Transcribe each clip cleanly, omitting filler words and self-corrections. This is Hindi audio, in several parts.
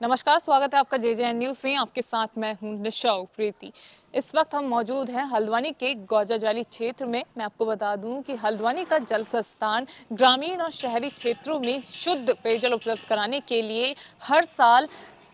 नमस्कार, स्वागत है आपका जेजेएन न्यूज में। आपके साथ मैं हूं निशा प्रीति। इस वक्त हम मौजूद हैं हल्द्वानी के गौजाजाली क्षेत्र में। मैं आपको बता दूं कि हल्द्वानी का जल संस्थान ग्रामीण और शहरी क्षेत्रों में शुद्ध पेयजल उपलब्ध कराने के लिए हर साल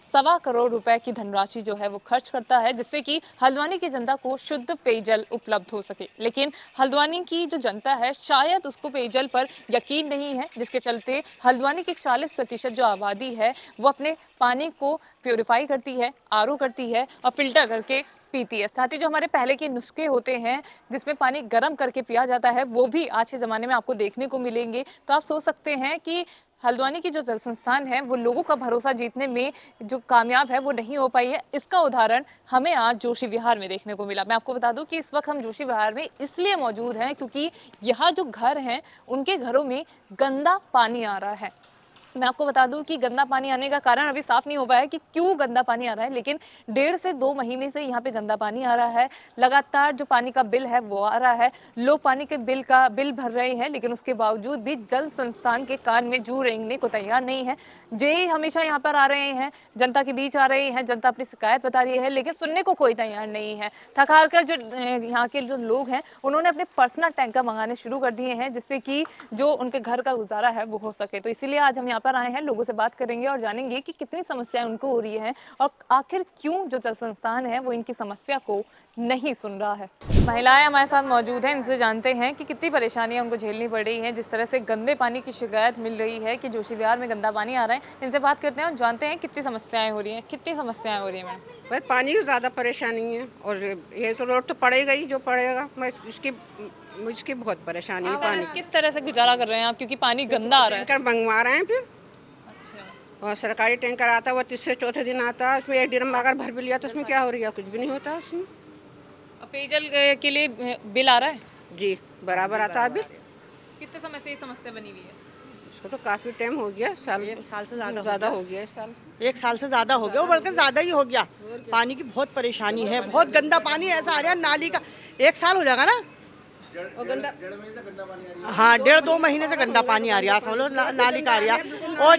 1.25 करोड़ रुपए की धनराशि जो है वो खर्च करता है, जिससे कि हल्द्वानी की जनता को शुद्ध पेयजल उपलब्ध हो सके। लेकिन हल्द्वानी की जो जनता है शायद उसको पेयजल पर यकीन नहीं है, जिसके चलते हल्द्वानी की 40% जो आबादी है वो अपने पानी को प्योरीफाई करती है, आरओ करती है और फिल्टर करके पीती है। साथ ही जो हमारे पहले के नुस्खे होते हैं जिसमें पानी गर्म करके पिया जाता है, वो भी आज के ज़माने में आपको देखने को मिलेंगे। तो आप सोच सकते हैं कि हल्द्वानी की जो जल संस्थान है वो लोगों का भरोसा जीतने में जो कामयाब है वो नहीं हो पाई है। इसका उदाहरण हमें आज जोशी विहार में देखने को मिला। मैं आपको बता दूं कि इस वक्त हम जोशी विहार में इसलिए मौजूद हैं क्योंकि यहाँ जो घर हैं उनके घरों में गंदा पानी आ रहा है। मैं आपको बता दूं कि गंदा पानी आने का कारण अभी साफ नहीं हो पाया है कि क्यों गंदा पानी आ रहा है, लेकिन 1.5 से 2 महीने से यहाँ पे गंदा पानी आ रहा है। लगातार जो पानी का बिल है वो आ रहा है। लोग पानी के बिल भर रहे हैं, लेकिन उसके बावजूद भी जल संस्थान के कान में जू रेंगने को तैयार नहीं है। जेई हमेशा यहाँ पर आ रहे हैं, जनता के बीच आ रहे हैं, जनता अपनी शिकायत बता रही है, लेकिन सुनने को कोई तैयार नहीं है। थक हार कर जो यहाँ के जो लोग हैं उन्होंने अपने पर्सनल टैंकर मंगाने शुरू कर दिए हैं, जिससे कि जो उनके घर का गुजारा है वो हो सके। तो इसीलिए आज हम यहाँ पर आए हैं, लोगों से बात करेंगे और जानेंगे कि कितनी समस्याएं उनको हो रही है और आखिर क्यों जो जल संस्थान है वो इनकी समस्या को नहीं सुन रहा है। महिलाएं हमारे साथ मौजूद हैं, इनसे जानते हैं कि कितनी परेशानियां उनको झेलनी पड़ रही हैं। जिस तरह से गंदे पानी की शिकायत मिल रही है कि जोशी विहार में गंदा पानी आ रहा है, इनसे बात करते हैं और जानते हैं कितनी समस्याएं हो रही हैं। कितनी समस्याएं हो रही हैं मैडम? भाई पानी की ज़्यादा परेशानी है और ये तो रोड तो पड़ेगा ही जो पड़ेगा। मैं मुझकी बहुत परेशानी है पानी की। किस तरह से गुजारा कर रहे हैं आप, क्योंकि पानी गंदा आ रहा है? टैंकर मंगवा रहे हैं फिर, अच्छा। और सरकारी टैंकर आता है वो तीसरे चौथे दिन आता है। उसमें 1 ड्रम अगर भर भी लिया तो उसमें क्या हो रही है, कुछ भी नहीं होता उसमें। पेयजल के लिए बिल आ रहा है? जी बराबर आता है बिल। कितने समय से ये समस्या बनी हुई है? इसको तो काफ़ी टाइम हो गया, साल एक साल से ज़्यादा हो गया इस साल। एक साल से ज़्यादा हो गया, बल्कि ज़्यादा ही हो गया। पानी की बहुत परेशानी है, बहुत गंदा पानी ऐसा आ रहा है नाली का। 1 साल हो जाएगा ना। और गंदा हाँ, 1.5-2 महीने से गंदा पानी आ रहा है, समझ लो नाली का आ रहा है। और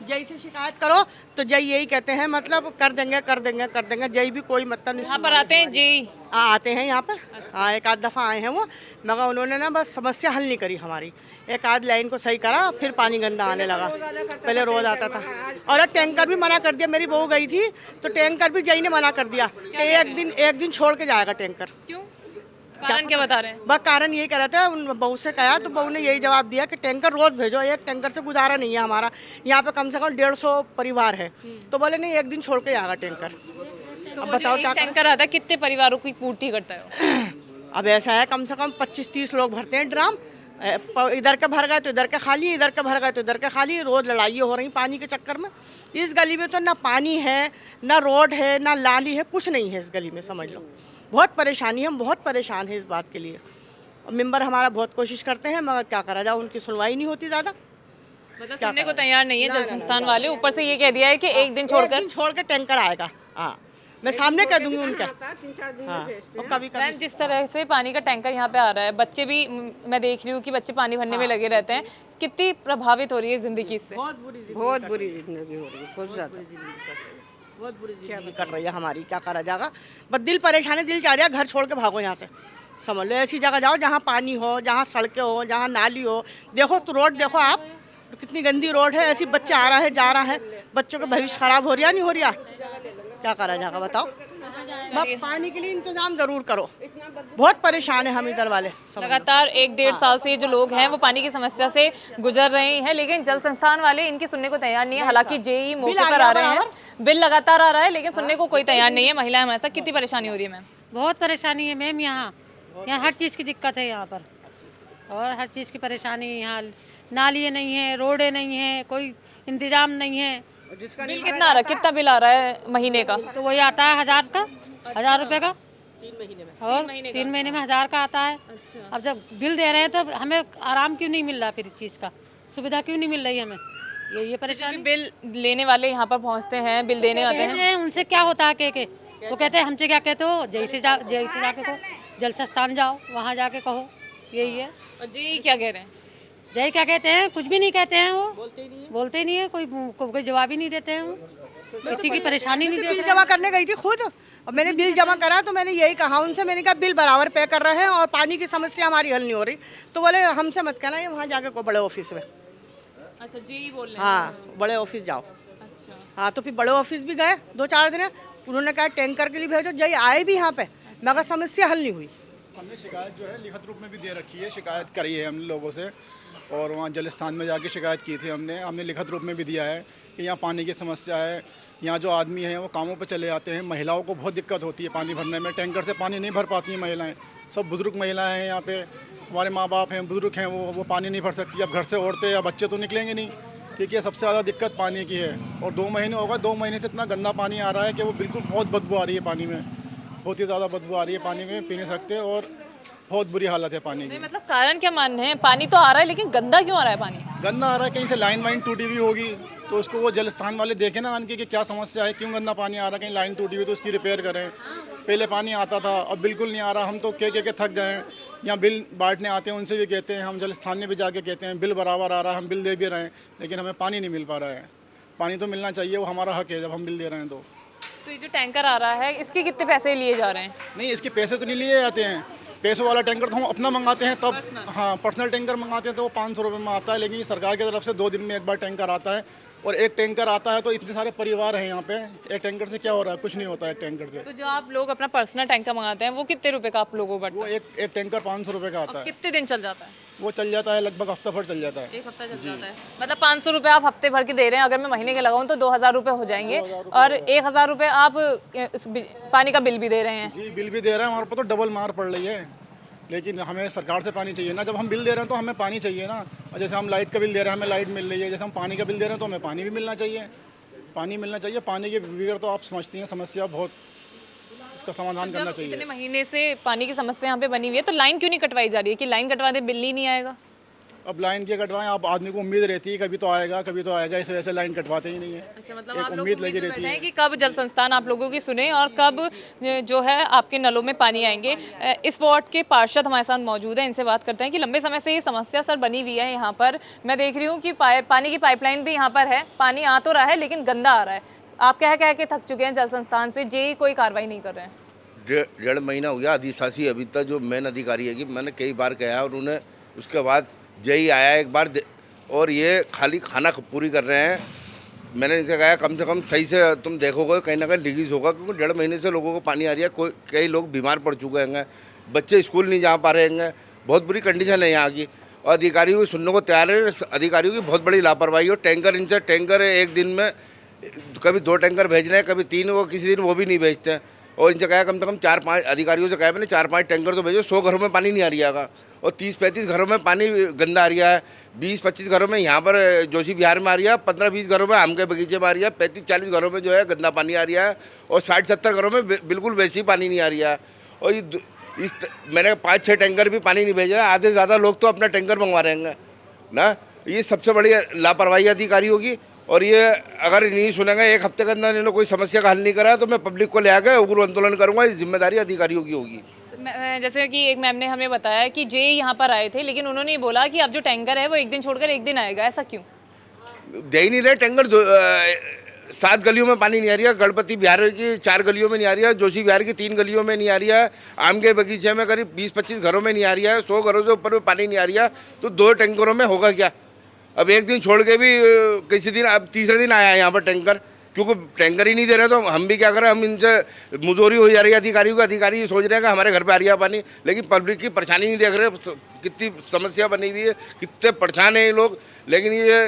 जय से शिकायत करो तो जय यही कहते हैं, मतलब कर देंगे कर देंगे कर देंगे। जय भी कोई मतलब नहीं। यहाँ पर आते हैं जी? आते हैं यहाँ पर। हाँ, एक आध दफ़ा आए हैं वो, मगर उन्होंने ना बस समस्या हल नहीं करी हमारी। एक आध लाइन को सही करा, फिर पानी गंदा आने लगा। पहले रोज आता था और टैंकर भी मना कर दिया। मेरी बहू गई थी तो टैंकर भी जई ने मना कर दिया कि एक दिन छोड़ के जाएगा टैंकर। क्यों? कारण क्या बता रहे हैं? बस कारण यही कह रहे थे। उन बहू से कहा तो बहू ने यही जवाब दिया कि टैंकर रोज भेजो, एक टैंकर से गुजारा नहीं है हमारा। यहाँ पे कम से कम 150 परिवार है, तो बोले नहीं, एक दिन छोड़ के आएगा टैंकर। तो अब वो बताओ जो क्या एक टैंकर आता है कितने परिवारों की पूर्ति करता है? अब ऐसा है, कम से कम 25-30 लोग भरते हैं ड्राम। इधर के भर गए तो इधर के खाली, इधर के भर गए तो इधर के खाली। रोज लड़ाई हो रही पानी के चक्कर में। इस गली में तो ना पानी है, ना रोड है, ना नाली है, कुछ नहीं है इस गली में, समझ लो। बहुत परेशानी है, हम बहुत परेशान हैं इस बात के लिए। मेंबर हमारा बहुत कोशिश करते हैं, मगर क्या करा जाए, उनकी सुनवाई नहीं होती ज़्यादा। मतलब सुनने को तैयार नहीं है जल संस्थान वाले। ऊपर से ये कह दिया है कि एक दिन छोड़कर छोड़ के टैंकर आएगा। हाँ, मैं सामने कह दूंगी उनके। 3-4 दिन हाँ, में भेजते और हैं। कभी मैम, जिस तरह से पानी का टैंकर यहाँ पे आ रहा है, बच्चे भी मैं देख रही हूँ कि बच्चे पानी भरने में लगे रहते हैं। कितनी प्रभावित हो रही है जिंदगी इससे? बहुत बुरी जिंदगी बहुत बुरी जिंदगी हो रही है, बहुत ज़्यादा। बहुत बुरी जिंदगी कट रही है हमारी, क्या करा जाएगा। बस दिल परेशान है, दिल चाह रहा है घर छोड़ के भागो यहाँ से। समझ लो ऐसी जगह जाओ जहाँ पानी हो, जहाँ सड़कें हो, जहाँ नाली हो। देखो तो रोड देखो आप, तो कितनी गंदी रोड है। ऐसी बच्चे आ रहा है जा रहा है, बच्चों का भविष्य खराब हो रहा नहीं हो रहा, क्या करा जाएगा बताओ। बस पानी के लिए इंतजाम जरूर करो, बहुत परेशान है हम इधर वाले। लगातार 1-1.5 साल से जो लोग हैं वो पानी की समस्या से गुजर रहे हैं, लेकिन जल संस्थान वाले इनकी सुनने को तैयार नहीं है। हालांकि जेई मौके पर आ रहे हैं, बिल लगातार आ रहा है, लेकिन सुनने को कोई तैयार नहीं है। महिलाएं हमारे साथ, कितनी परेशानी हो रही है मैम? बहुत परेशानी है मैम। यहाँ हर चीज़ की दिक्कत है यहाँ पर, और हर चीज़ की परेशानी है यहाँ। नालियाँ नहीं है, रोडें नहीं है, कोई इंतजाम नहीं है। बिल कितना आ रहा है? कितना बिल आ रहा है महीने का? तो वही आता है 1000 रुपये का। 3 महीने में। और 3 महीने में 1000 का आता है। अब जब बिल दे रहे हैं तो हमें आराम क्यों नहीं मिल रहा, फिर इस चीज़ का सुविधा क्यों नहीं मिल रही हमें, ये परेशानी। बिल लेने वाले यहाँ पर पहुँचते हैं, बिल देने आते हैं, उनसे क्या होता है के वो कहते हैं हमसे क्या कहते हो, जैसे जाके कहो, जल संस्थान जाओ, वहाँ जाके कहो, यही है। और जी क्या कह रहे हैं? जय क्या कहते हैं, कुछ भी नहीं कहते हैं, वो बोलते ही नहीं है, कोई जवाब ही नहीं देते हैं, वो किसी की परेशानी नहीं बिल देख जमा करने गई थी खुद, और मैंने बिल जमा करा तो मैंने यही कहा उनसे, मैंने कहा बिल बराबर पे कर रहे हैं और पानी की समस्या हमारी हल नहीं हो रही। तो बोले हमसे मत कहना, ये वहाँ जाके को बड़े ऑफिस में। अच्छा जी बोल रहे हैं। हाँ, बड़े ऑफिस जाओ। अच्छा हाँ, तो फिर बड़े ऑफिस भी गए 2-4 दिन, उन्होंने कहा टैंकर के लिए भेजो, जय आए भी यहाँ पे, मगर समस्या हल नहीं हुई। हमने शिकायत जो है लिखित रूप में भी दे रखी है, शिकायत करी है हमने लोगों से, और वहाँ जल स्थान में जाके शिकायत की थी हमने लिखित रूप में भी दिया है कि यहाँ पानी की समस्या है। यहाँ जो आदमी हैं वो कामों पर चले जाते हैं, महिलाओं को बहुत दिक्कत होती है पानी भरने में, टैंकर से पानी नहीं भर पाती हैं महिलाएं, सब बुजुर्ग महिलाएं हैं यहाँ पे, हमारे माँ बाप हैं, बुजुर्ग हैं, वो पानी नहीं भर सकती। अब घर से औरतें या बच्चे तो निकलेंगे नहीं, क्योंकि सबसे ज़्यादा दिक्कत पानी की है। और 2 महीने होगा, 2 महीने से इतना गंदा पानी आ रहा है कि वो बिल्कुल बहुत बदबू आ रही है पानी में, बहुत ही ज़्यादा बदबू आ रही है पानी में, पी नहीं सकते, और बहुत बुरी हालत है पानी की। नहीं मतलब कारण क्या मानने हैं, पानी तो आ रहा है लेकिन गंदा क्यों आ रहा है पानी? गंदा आ रहा है, कहीं से लाइन वाइन टूटी हुई होगी, तो उसको वो जल स्थान वाले देखें ना आन के कि क्या समस्या है, क्यों गंदा पानी आ रहा है, कहीं लाइन टूटी हुई तो उसकी रिपेयर करें। पहले पानी आता था, अब बिल्कुल नहीं आ रहा। हम तो कह के थक गए हैं, यहाँ बिल बांटने आते हैं उनसे भी कहते हैं, हम जल स्थान में भी जाके कहते हैं बिल बराबर आ रहा है, हम बिल दे भी रहे हैं, लेकिन हमें पानी नहीं मिल पा रहा है। पानी तो मिलना चाहिए, वो हमारा हक है जब हम बिल दे रहे हैं तो ये जो टैंकर आ रहा है इसके कितने पैसे लिए जा रहे हैं? नहीं, इसके पैसे तो नहीं लिए जाते हैं, पैसों वाला टैंकर तो हम अपना मंगाते हैं तब, हाँ पर्सनल टैंकर मंगाते हैं तो वो 500 रुपये में आता है, लेकिन ये सरकार की तरफ से 2 दिन में एक बार टैंकर आता है, और एक टैंकर आता है तो इतने सारे परिवार हैं यहाँ पे, एक टैंकर से क्या हो रहा है, कुछ नहीं होता है टैंकर से। तो जो आप लोग अपना पर्सनल टैंकर मंगाते हैं वो कितने रुपए का आप लोगों को वो पड़ता है? एक टैंकर 500 रुपये का आता है, कितने दिन चल जाता है? वो चल जाता है लगभग हफ्ता भर चल जाता है। एक हफ्ता चल जाता है, मतलब 500 रुपये आप हफ्ते भर के दे रहे हैं, अगर मैं महीने के लगाऊं तो 2000 रुपये हो जाएंगे, और 1000 रुपये आप पानी का बिल भी दे रहे हैं। जी बिल भी दे रहे हैं, हमारे पर तो डबल मार पड़ रही है, लेकिन हमें सरकार से पानी चाहिए ना, जब हम बिल दे रहे हैं तो हमें पानी चाहिए ना। और जैसे हम लाइट का बिल दे रहे हैं, हमें लाइट मिल रही है, जैसे हम पानी का बिल दे रहे हैं तो हमें पानी भी मिलना चाहिए, पानी मिलना चाहिए। पानी के बगैर तो आप समझती हैं समस्या बहुत, इसका समाधान करना चाहिए। इतने महीने से पानी की समस्या यहाँ पे बनी हुई है, तो लाइन क्यों नहीं कटवाई जा रही है कि लाइन कटवा दे बिल ही नहीं आएगा? अब लाइन की कटवाएं, आप आदमी को उम्मीद रहती है कभी तो आएगा कभी तो आएगा, इस वजह से लाइन कटवाते ही नहीं है। अच्छा, मतलब एक आप लोग उम्मीद लगी रहती है कि कब जल संस्थान आप लोगों की सुने और कब जो है आपके नलों में पानी आएंगे। इस वार्ड के पार्षद हमारे साथ मौजूद हैं, इनसे बात करते हैं कि लंबे समय से ये समस्या सर बनी हुई है यहाँ पर। मैं देख रही हूँ कि पानी की पाइपलाइन भी यहाँ पर है, पानी आ तो रहा है लेकिन गंदा आ रहा है। आप कह के थक चुके हैं जल संस्थान से, जे कोई कार्रवाई नहीं कर रहे हैं। 1.5 महीना हो गया अधिशासी अभी तक जो मेन अधिकारी है कि मैंने कई बार कहा, और उन्हें उसके बाद जय आया एक बार, और ये खाली खाना पूरी कर रहे हैं। मैंने इनसे कहा कम से कम सही से तुम देखोगे कहीं ना कहीं लीकेज होगा, क्योंकि 1.5 महीने से लोगों को पानी आ रही है, कई लोग बीमार पड़ चुके हैं, बच्चे स्कूल नहीं जा पा रहे हैं, बहुत बुरी कंडीशन है यहाँ की। और अधिकारियों की सुनने को तैयार है, अधिकारियों की बहुत बड़ी लापरवाही हो। टैंकर एक दिन में कभी 2 टैंकर भेज रहे हैं, कभी 3, वो किसी दिन वो भी नहीं भेजते हैं। और इनसे कहा कम से कम 4-5 अधिकारियों से कहा मैंने 4-5 टैंकर तो भेजो, 100 घरों में पानी नहीं आ रहा है, और 30-35 घरों में पानी गंदा आ रहा है, 20-25 घरों में यहाँ पर जोशी विहार में आ रही है, 15-20 घरों में आम के बगीचे में आ रही है, 35-40 घरों में जो है गंदा पानी आ रहा है, और 60-70 घरों में बिल्कुल वैसी पानी नहीं आ रही है। और मैंने 5-6 टैंकर भी पानी नहीं भेजा, आधे से ज़्यादा लोग तो अपना टैंकर मंगवा रहे हैं ना। ये सबसे बड़ी लापरवाही अधिकारियों की। और ये अगर नहीं सुनेंगे, एक हफ्ते के अंदर इन्होंने कोई समस्या का हल नहीं करा तो मैं पब्लिक को ले आकर उग्र आंदोलन करूंगा। इस जिम्मेदारी अधिकारियों की होगी। जैसे कि एक मैम ने हमें बताया कि जे यहाँ पर आए थे, लेकिन उन्होंने बोला कि अब जो टैंकर है वो एक दिन छोड़कर एक दिन आएगा, ऐसा क्यों? दे ही नहीं रहे टैंकर। 7 गलियों में पानी नहीं आ रही है, गणपति बिहार की 4 गलियों में नहीं आ रही है, जोशी बिहार की 3 गलियों में नहीं आ रही है, आम के बगीचे में करीब 20-25 घरों में नहीं आ रही है, 100 घरों से ऊपर में पानी नहीं आ रही है, तो 2 टैंकरों में होगा क्या? अब एक दिन छोड़ के भी किसी दिन, अब तीसरे दिन आया है यहाँ पर टैंकर, क्योंकि टैंकर ही नहीं दे रहे तो हम भी क्या करें। हम इनसे मुजोरी हो जा रही है अधिकारियों को, अधिकारी सोच रहे हैं कि हमारे घर पे आ रही है पानी, लेकिन पब्लिक की परेशानी नहीं देख रहे, कितनी समस्या बनी हुई है, कितने परेशान हैं ये लोग। लेकिन ये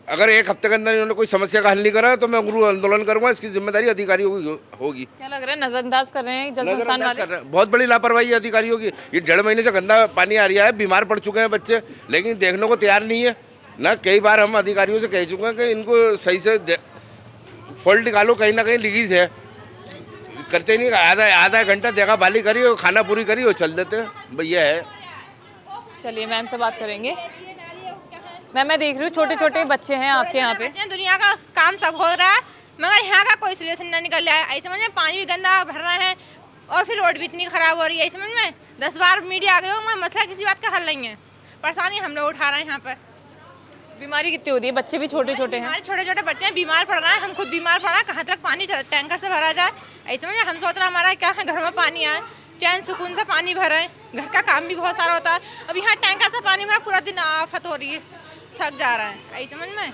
अगर एक हफ्ते के अंदर इन्होंने कोई समस्या का हल नहीं करा तो मैं उग्र आंदोलन करूंगा। इसकी जिम्मेदारी अधिकारियों की होगी। क्या लग रहा है, नजरअंदाज कर रहे हैं जल संस्थान वाले? बहुत बड़ी लापरवाही है अधिकारियों की। ये 1.5 महीने से गंदा पानी आ रहा है, बीमार पड़ चुके हैं बच्चे, लेकिन देखने को तैयार नहीं है ना। कई बार हम अधिकारियों से कह चुके हैं कि इनको सही से फॉल्ट निकालो, कहीं ना कहीं लीकेज है, करते नहीं। आधा घंटा देखा भाली करी और खाना पूरी करी और चल देते हैं, भैया है। चलिए मैम से बात करेंगे। मैम मैं देख रही हूँ छोटे छोटे बच्चे हैं आपके यहाँ पे। दुनिया का काम सब हो रहा है मगर यहाँ का कोई सोल्यूशन नहीं निकल रहा है। ऐसे समझ में पानी भी गंदा भर रहे हैं और फिर रोड भी इतनी खराब हो रही है। समझ में 10 बार मीडिया आ गए हो, मसला किसी बात का हल नहीं है। परेशानी हम लोग उठा रहे हैं यहाँ पर। बीमारी कितनी होती है, बच्चे भी छोटे छोटे हैं। हमारे छोटे छोटे बच्चे हैं, बीमार पड़ रहे हैं, हम खुद बीमार पड़ रहे हैं। कहाँ तक पानी टैंकर से भरा जाए, ऐसे में हम सोच रहे हैं हमारा क्या है, घर में पानी आए, चैन सुकून से पानी भरें, घर का काम भी बहुत सारा होता है। अब यहाँ टैंकर से पानी भरा, पूरा दिन आफत हो रही है, थक जा रहा है, ऐसे समझ में।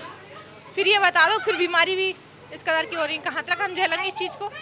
फिर ये बता दो, फिर बीमारी भी इस कदर की हो रही है, कहाँ तक हम झेलेंगे इस चीज़ को।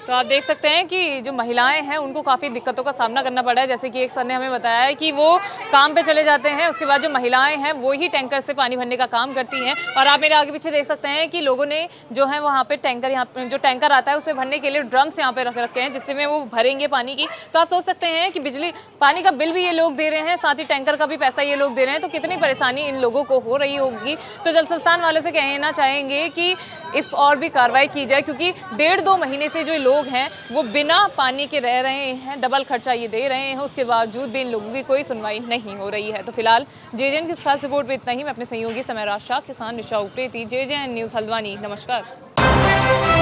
तो आप देख सकते हैं कि जो महिलाएं हैं उनको काफ़ी दिक्कतों का सामना करना पड़ा है। जैसे कि एक सर ने हमें बताया है कि वो काम पे चले जाते हैं, उसके बाद जो महिलाएं हैं वो ही टैंकर से पानी भरने का काम करती हैं। और आप मेरे आगे पीछे देख सकते हैं कि लोगों ने जो है वहाँ पे टैंकर, यहाँ पे जो टैंकर आता है उसमें भरने के लिए ड्रम्स यहाँ पे रख रखे हैं, जिससे में वो भरेंगे पानी की। तो आप सोच सकते हैं कि बिजली पानी का बिल भी ये लोग दे रहे हैं, साथ ही टैंकर का भी पैसा ये लोग दे रहे हैं, तो कितनी परेशानी इन लोगों को हो रही होगी। तो जल संस्थान वाले से कहना चाहेंगे कि इस पर और भी कार्रवाई की जाए, क्योंकि 1.5-2 महीने से जो लोग हैं वो बिना पानी के रह रहे हैं, डबल खर्चा ये दे रहे हैं, उसके बावजूद भी इन लोगों की कोई सुनवाई नहीं हो रही है। तो फिलहाल जेजेएन की इस खास रिपोर्ट में इतना ही। मैं अपने सहयोगी समय राज शाह के साथ निशा उप्रेती, जेजेएन न्यूज़ हल्द्वानी। नमस्कार।